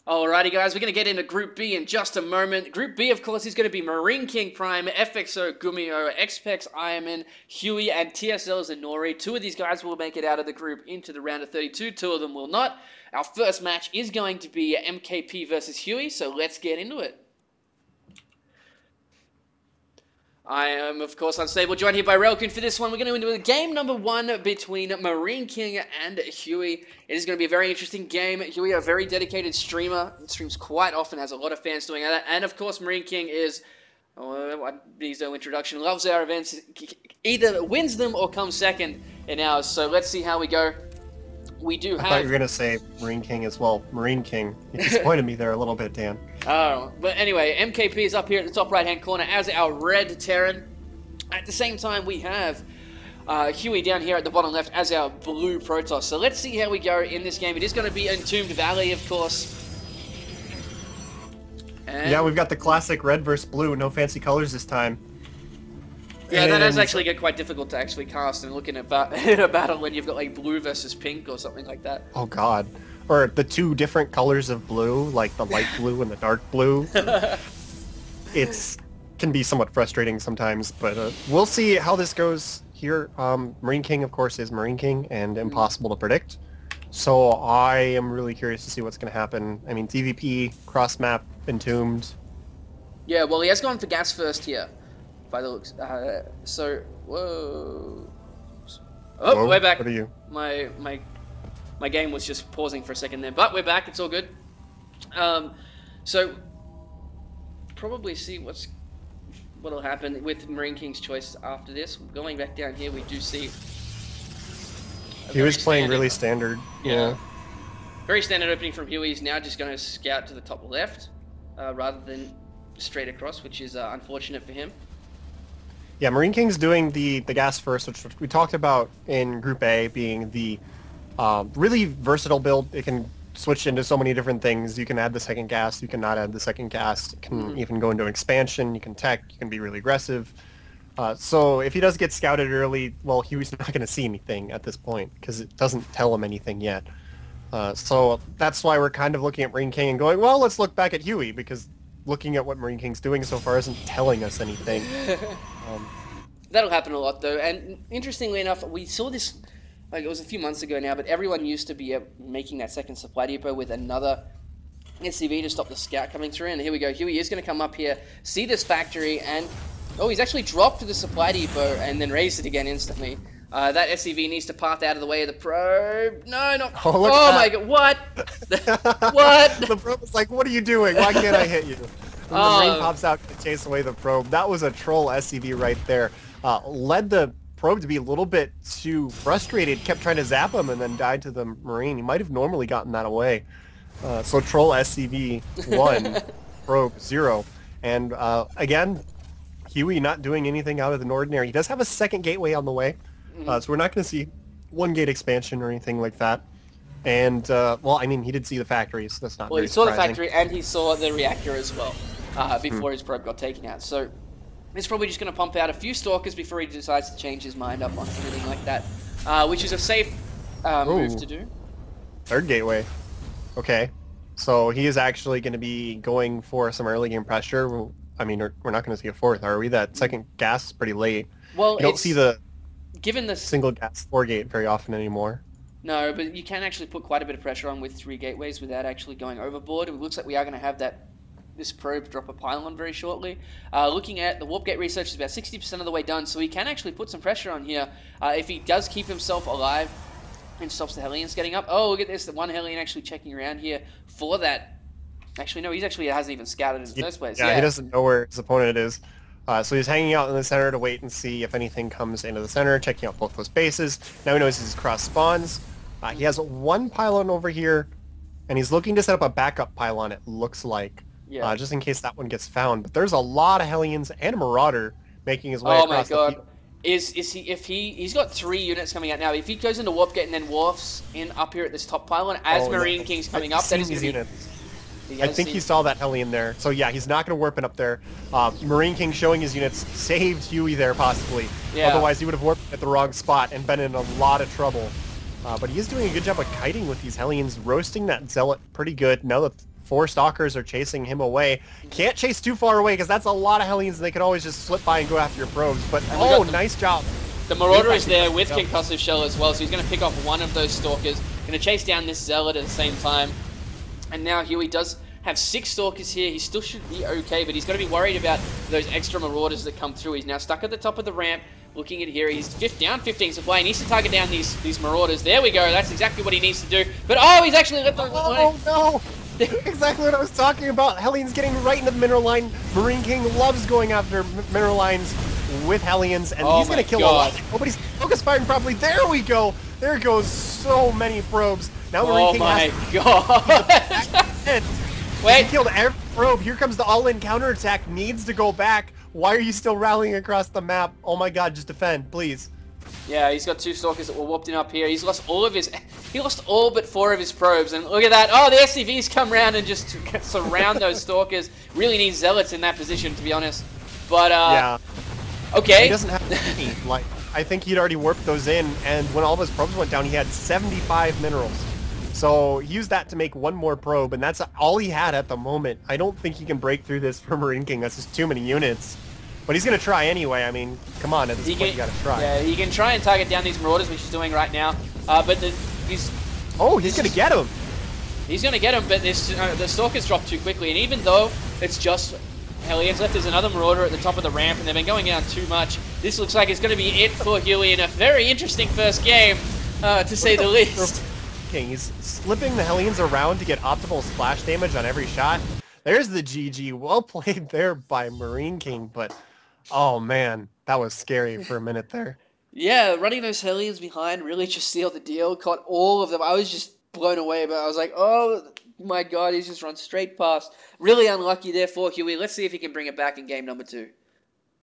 Alrighty guys, we're going to get into Group B in just a moment. Group B, of course, is going to be MarineKing Prime, FXO Gumio, Xpex Ironman, Huey, and TSL Zanori. Two of these guys will make it out of the group into the round of 32. Two of them will not. Our first match is going to be MKP versus Huey, so let's get into it. I am, of course, Unstable, joined here by MarineKing for this one. We're going to into game number 1 between MarineKing and Huey. It is going to be a very interesting game. Huey, a very dedicated streamer, streams quite often, has a lot of fans doing that. And, of course, MarineKing is, needs no introduction, loves our events, either wins them or comes second in ours. So let's see how we go. We do have... I thought you were going to say MarineKing as well. MarineKing. You disappointed me there a little bit, Dan. Oh, but anyway, MKP is up here at the top right-hand corner as our red Terran. At the same time, we have Huey down here at the bottom left as our blue Protoss. So let's see how we go in this game. It is going to be Entombed Valley, of course. And yeah, we've got the classic red versus blue. No fancy colors this time. yeah, that does actually get quite difficult to actually cast and looking at in a battle when you've got like blue versus pink or something like that. Oh, God. Or the two different colors of blue, like the light blue and the dark blue. Can be somewhat frustrating sometimes, but we'll see how this goes here. MarineKing, of course, is MarineKing and impossible to predict. So I am really curious to see what's going to happen. I mean, TVP, cross-map, Entombed. Yeah, well, he has gone for gas first here, by the looks. So, whoa. Oh, Whoa, we're back. What are you? My game was just pausing for a second there, but we're back. It's all good. So probably see what'll happen with MarineKing's choice after this. Going back down here, we do see. He was playing really standard. Yeah. Very standard opening from Huey. He's now just going to scout to the top left rather than straight across, which is unfortunate for him. Yeah, MarineKing's doing the gas first, which we talked about in Group A being the really versatile build. It can switch into so many different things. You can add the second gas, you can not add the second gas. It can even go into expansion, you can tech, you can be really aggressive. So if he does get scouted early, well, Huey's not going to see anything at this point because it doesn't tell him anything yet. So that's why we're kind of looking at MarineKing and going, well, let's look back at Huey, because looking at what MarineKing's doing so far isn't telling us anything. That'll happen a lot, though. And interestingly enough, we saw this... Like, it was a few months ago now, but everyone used to be making that second supply depot with another SCV to stop the scout coming through. And here we go. Huey is going to come up here, see this factory, and... Oh, he's actually dropped to the supply depot and then raised it again instantly. That SCV needs to path out of the way of the probe. No, not... Oh my god, what? What? The probe is like, what are you doing? Why can't I hit you? And the Marine pops out to chase away the probe. That was a troll SCV right there. Led the probe to be a little bit too frustrated, kept trying to zap him and then died to the Marine. He might have normally gotten that away. So troll SCV 1, probe 0. And again, Huey not doing anything out of the ordinary. He does have a second gateway on the way, so we're not going to see one gate expansion or anything like that. And, well, I mean, he did see the factory, so that's not very surprising. He saw the factory and he saw the reactor as well before his probe got taken out. So he's probably just going to pump out a few stalkers before he decides to change his mind up on anything like that, which is a safe move to do. Third gateway. Okay. So he is actually going to be going for some early game pressure. I mean, we're not going to see a fourth, are we? That second gas is pretty late. Well, you don't see the given the single gas 4 gate very often anymore. No, but you can actually put quite a bit of pressure on with 3 gateways without actually going overboard. It looks like we are going to have this probe drop a pylon very shortly. Looking at the warp gate research is about 60% of the way done, so he can actually put some pressure on here if he does keep himself alive and stops the Hellions getting up. Oh, look at this, the one Hellion actually checking around here for that. Actually, no, he hasn't even scouted in the first place. Yeah, he doesn't know where his opponent is. So he's hanging out in the center to wait and see if anything comes into the center, checking out both those bases. Now he knows his cross spawns. He has 1 pylon over here, and he's looking to set up a backup pylon, it looks like, just in case that one gets found. But there's a lot of Hellions and a Marauder making his way across the field. Oh my god. He's got 3 units coming out now. If he goes into warp gate and then wharfs in up here at this top pylon as MarineKing's coming up, that is going to be... I think he saw that Hellion there. So yeah, he's not going to warp in up there. MarineKing showing his units saved Huey there possibly. Yeah. Otherwise he would have warped at the wrong spot and been in a lot of trouble. But he is doing a good job of kiting with these Hellions, roasting that Zealot pretty good. Now the 4 Stalkers are chasing him away. Can't chase too far away because that's a lot of Hellions and they could always just slip by and go after your probes. But, oh, nice job. The Marauder is there with Concussive Shell as well, so he's going to pick off one of those Stalkers. Going to chase down this Zealot at the same time. And now Huey does have 6 Stalkers here. He still should be okay, but he's got to be worried about those extra Marauders that come through. He's now stuck at the top of the ramp. Looking at here, he's down 15 supply. He needs to target down these Marauders. There we go. That's exactly what he needs to do. But, oh, he's actually let the... Oh, no! Exactly what I was talking about. Hellions getting right into the mineral line. MarineKing loves going after mineral lines with Hellions, and he's going to kill a lot. Oh, but he's focus firing properly. There we go. There goes so many probes. Now MarineKing has to... Wait. He killed every probe. Here comes the all-in counterattack. Needs to go back. Why are you still rallying across the map? Oh my god, just defend, please. Yeah, he's got 2 Stalkers that were whooped in up here. He's lost all of his... He lost all but 4 of his probes. And look at that. Oh, the SCVs come around and just surround those Stalkers. Really needs Zealots in that position, to be honest. But, yeah. Okay. He doesn't have any. Like, I think he'd already warped those in, and when all of his probes went down, he had 75 minerals. So he used that to make 1 more probe, and that's all he had at the moment. I don't think he can break through this for MarineKing. That's just too many units. But he's going to try anyway. I mean, come on, at this point you got to try. Yeah, he can try and target down these Marauders, which he's doing right now. But he's... Oh, he's going to get him. He's going to get him, but the Stalkers dropped too quickly. And even though it's just Hellions left, there's another Marauder at the top of the ramp, and they've been going down too much. This looks like it's going to be it for Huey in a very interesting first game, to say the least. He's slipping the Hellions around to get optimal splash damage on every shot. There's the GG. Well played there by MarineKing, but oh man, that was scary for a minute there. Yeah, running those Hellions behind really just sealed the deal. Caught all of them. I was just blown away, but I was like, oh my god, he's just run straight past. Really unlucky there for Huey. Let's see if he can bring it back in game number 2.